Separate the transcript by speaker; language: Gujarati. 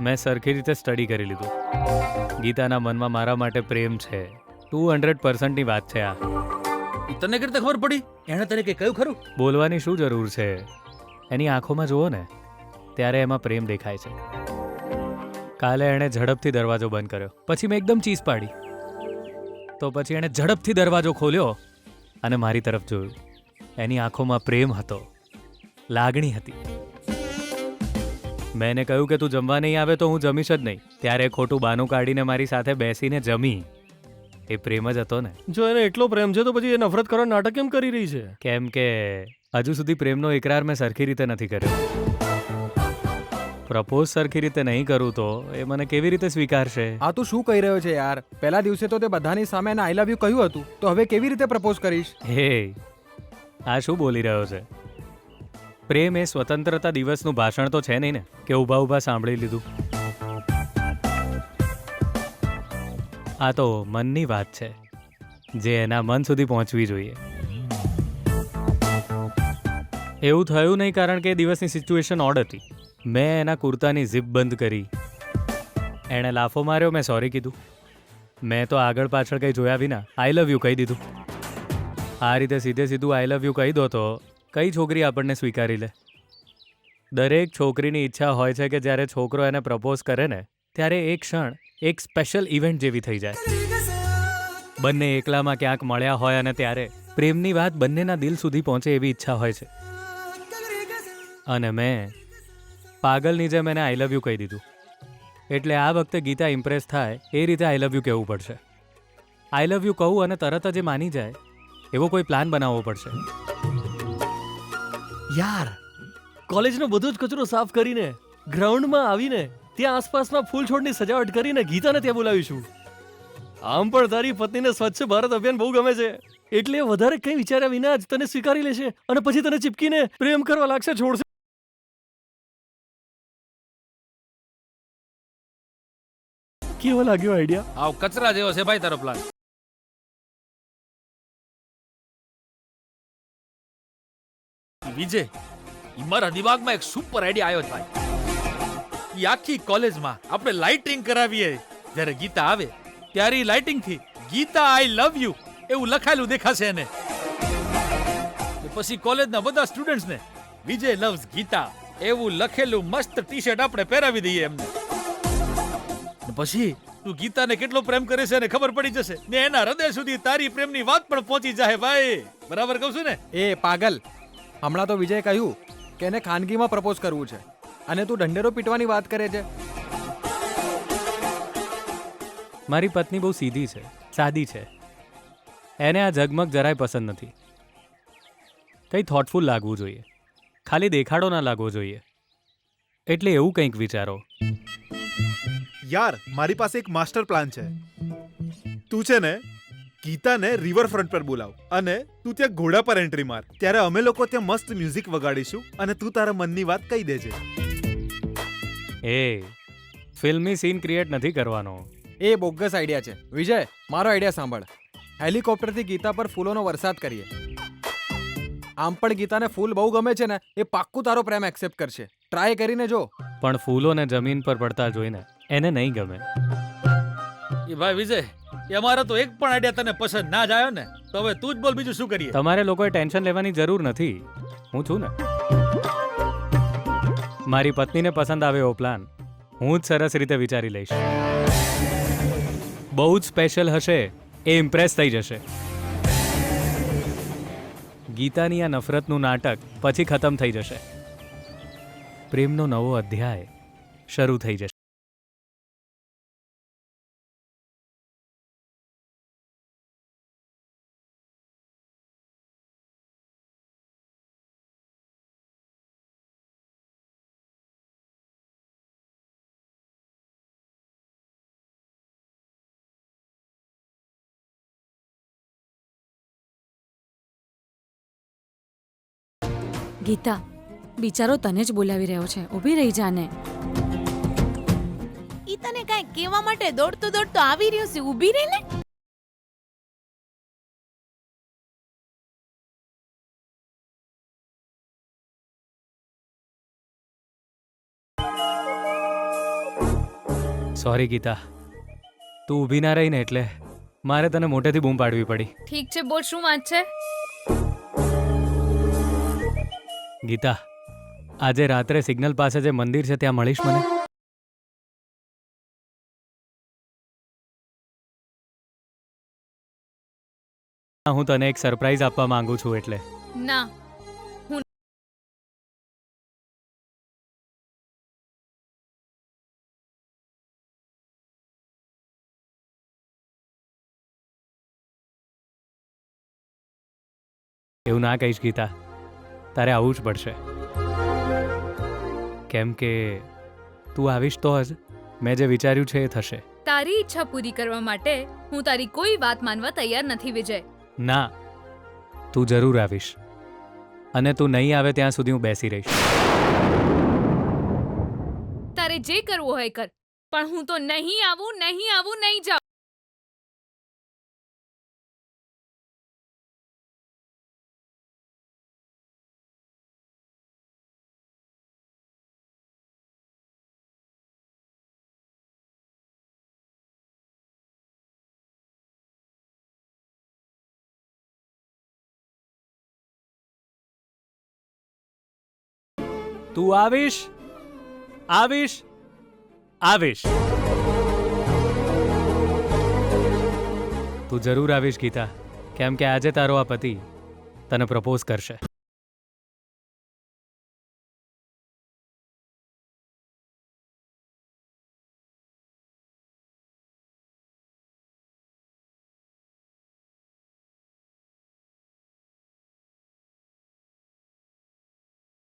Speaker 1: મેં સરખી રીતે સ્ટડી કરી લીધું. ગીતાના મનમાં મારા માટે પ્રેમ છે. 200%ની વાત છે આ.
Speaker 2: તને કેવી રીતે ખબર પડી? એણે તને કઈ કહ્યું ખરું?
Speaker 1: બોલવાની શું જરૂર છે? એની આંખોમાં જુઓ ને, ત્યારે એમાં પ્રેમ દેખાય છે. કાલે એણે ઝડપથી દરવાજો બંધ કર્યો, પછી મેં એકદમ ચીસ પાડી. તો પછી એણે ઝડપથી દરવાજો ખોલ્યો અને મારી તરફ જોયું. એની આંખોમાં પ્રેમ હતો, લાગણી હતી. મેં એને કહ્યું કે તું જમવા નહીં આવે તો હું જમીશ જ નહીં. ત્યારે ખોટું બાનું કાઢીને મારી સાથે બેસીને જમી. એ પ્રેમ જ હતો ને.
Speaker 3: જો એને એટલો પ્રેમ છે તો પછી એ નફરત કરવાનું નાટક કેમ કરી રહી છે?
Speaker 1: કેમ કે હજુ સુધી પ્રેમનો ઇકરાર મેં સરખી રીતે નથી કર્યો. પ્રપોઝ સરખી રીતે નહીં કરું તો એ મને કેવી રીતે સ્વીકારશે?
Speaker 4: આ તું શું કહી રહ્યો છે યાર? પહેલા દિવસે તો તે બધાની સામે આઈ લવ યુ કહ્યું હતું, તો હવે કેવી રીતે પ્રપોઝ કરીશ?
Speaker 1: હે, આ શું બોલી રહ્યો છે? પ્રેમ એ સ્વતંત્રતા દિવસનું ભાષણ તો છે નહીં ને કે ઊભા ઊભા સાંભળી લીધું. આ તો મનની વાત છે, જે એના મન સુધી પહોંચવી જોઈએ. એવું થયું નહીં કારણ કે એ દિવસની સિચ્યુએશન ઓડ હતી. મેં એના કુર્તાની ઝીપ બંધ કરી. એણે લાફો માર્યો, મેં સોરી કીધું. મેં તો આગળ પાછળ કંઈ જોયા વિના આઈ લવ યુ કહી દીધું. આ રીતે સીધે સીધું આઈ લવ યુ કહી દો તો કઈ છોકરી આપણને સ્વીકારી લે? દરેક છોકરીની ઈચ્છા હોય છે કે જ્યારે છોકરો એને પ્રપોઝ કરે ને ત્યારે એક ક્ષણ એક સ્પેશિયલ ઇવેન્ટ જેવી થઈ જાય. બંને એકલામાં ક્યાંક મળ્યા હોય અને ત્યારે પ્રેમની વાત બંનેના દિલ સુધી પહોંચે એવી ઈચ્છા હોય છે. અને મેં પાગલની જેમ એને આઈ લવ યુ કહી દીધું. એટલે આ વખતે ગીતા ઇમ્પ્રેસ થાય એ રીતે આઈ લવ યુ કહેવું પડશે. આઈ લવ યુ કહું અને તરત જ એ માની જાય એવો કોઈ પ્લાન બનાવવો પડશે.
Speaker 3: યાર, કોલેજનો બધો જ કચરો સાફ કરીને ગ્રાઉન્ડમાં આવીને ત્યાં આસપાસમાં ફૂલ છોડની સજાવટ કરીને ગીતાને ત્યાં બોલાવીશું. આમ પણ તારી પત્નીને સ્વચ્છ ભારત અભિયાન બહુ ગમે છે, એટલે એ વધારે કંઈ વિચાર્યા વિના જ તને સ્વીકારી લેશે અને પછી તને ચીપકીને પ્રેમ કરવા લાગશે, છોડશે. કેવો લાગ્યો આઈડિયા?
Speaker 2: આવ કચરા જેવો છે ભાઈ તારો પ્લાન. વિજય, ઈ મારા દિમાગમાં એક સુપર આઈડિયા આવ્યો છે ભાઈ. ઈ આખી કોલેજમાં આપણે લાઇટિંગ કરાવીએ. જ્યારે ગીતા આવે ત્યારે ઈ લાઇટિંગ થી ગીતા આઈ લવ યુ એવું લખાયેલું દેખાશે એને. પછી કોલેજના બધા સ્ટુડન્ટ્સને વિજય લવ્સ ગીતા એવું લખેલું મસ્ત ટી શર્ટ આપણે પહેરાવી દઈએ એમને. પછી તું ગીતાને કેટલો પ્રેમ કરે છે એને ખબર પડી જશે ને એના હૃદય સુધી તારી પ્રેમની વાત પણ પહોંચી જાય ભાઈ. બરાબર કહું છું ને?
Speaker 4: એ પાગલ, હમણાં તો વિજય કહ્યું કે એને ખાનગીમાં પ્રપોઝ કરવું છે અને તું ઢંઢેરો પીટવાની વાત કરે છે.
Speaker 1: મારી પત્ની બહુ સીધી છે, સાદી છે. એને આ ઝગમગ જરાય પસંદ નથી. કંઈ થોટફુલ લાગવું જોઈએ, ખાલી દેખાડો ના લાગવો જોઈએ. એટલે એવું કંઈક વિચારો.
Speaker 5: યાર, મારી પાસે એક માસ્ટર પ્લાન છે. તું છે ને ગીતાને રિવરફ્રન્ટ પર બોલાવ અને તું ત્યાં ઘોડા પર એન્ટ્રી માર. ત્યારે અમે લોકો ત્યાં મસ્ત મ્યુઝિક વગાડીશું અને તું તારા મનની વાત કહી દેજે.
Speaker 1: એ ફિલ્મી સીન ક્રિએટ નથી કરવાનો.
Speaker 4: એ બોગસ આઈડિયા છે. વિજય, મારો આઈડિયા સાંભળ. હેલિકોપ્ટરથી ગીતા પર ફૂલોનો વરસાદ કરીએ. આમ પણ ગીતાને ફૂલ બહુ ગમે છે ને, એ પાક્કું તારો પ્રેમ એક્સેપ્ટ કરશે. ટ્રાય કરીને જો.
Speaker 1: પણ ફૂલોને જમીન પર પડતા જોઈને એને નહીં ગમે.
Speaker 2: એ ભાઈ વિજય, એ અમારો તો એક પણ આઈડિયા તને પસંદ ના જ આવ્યો ને તો હવે તું જ બોલ, બીજું શું કરીએ?
Speaker 1: તમારે લોકોએ ટેન્શન લેવાની જરૂર નથી. હું છું ને. મારી પત્નીને પસંદ આવે એવો પ્લાન હું જ સરસ રીતે વિચારી લઈશ. બહુ જ સ્પેશિયલ હશે, એ ઇમ્પ્રેસ થઈ જશે. ગીતાની આ નફરતનું નાટક પછી ખતમ થઈ જશે. પ્રેમનો નવો અધ્યાય શરૂ થઈ જશે.
Speaker 6: ગીતા, બિચારો તને જ બોલાવી રહ્યો છે, ઊભી રહી જાને.
Speaker 7: ઈ તને કાંઈ કહેવા માટે દોડતો દોડતો આવી રહ્યો છે, ઊભી રહે ને.
Speaker 1: સોરી ગીતા, તું ઊભી ના રહી ને એટલે મારે તને મોટેથી બૂમ પાડવી પડી.
Speaker 8: ઠીક છે, બોલ શું વાત છે?
Speaker 1: ગીતા, આજે રાત્રે સિગ્નલ પાસે જે મંદિર છે ત્યાં મળીશ મને? હું તને એક સરપ્રાઈઝ આપવા માંગુ છું એટલે.
Speaker 8: ના.
Speaker 1: એવું ના કહીશ ગીતા, તારે આવવું જ પડશે. કેમ કે તું આવીશ તો જ મેં જે વિચાર્યું છે એ થશે.
Speaker 8: તારી ઈચ્છા પૂરી કરવા માટે હું તારી કોઈ વાત માનવા તૈયાર નથી વિજય.
Speaker 1: ના, તું જરૂર આવીશ, અને તું નહીં આવે ત્યાં સુધી હું બેસી રહીશ.
Speaker 8: તારે જે કરવું હોય કર, પણ હું તો નહીં આવું, નહીં આવું, નહીં જાઉં.
Speaker 1: તું આવીશ, આવીશ, આવીશ. તું જરૂર આવીશ ગીતા, કેમ કે આજે તારો આ પતિ તને પ્રપોઝ કરશે.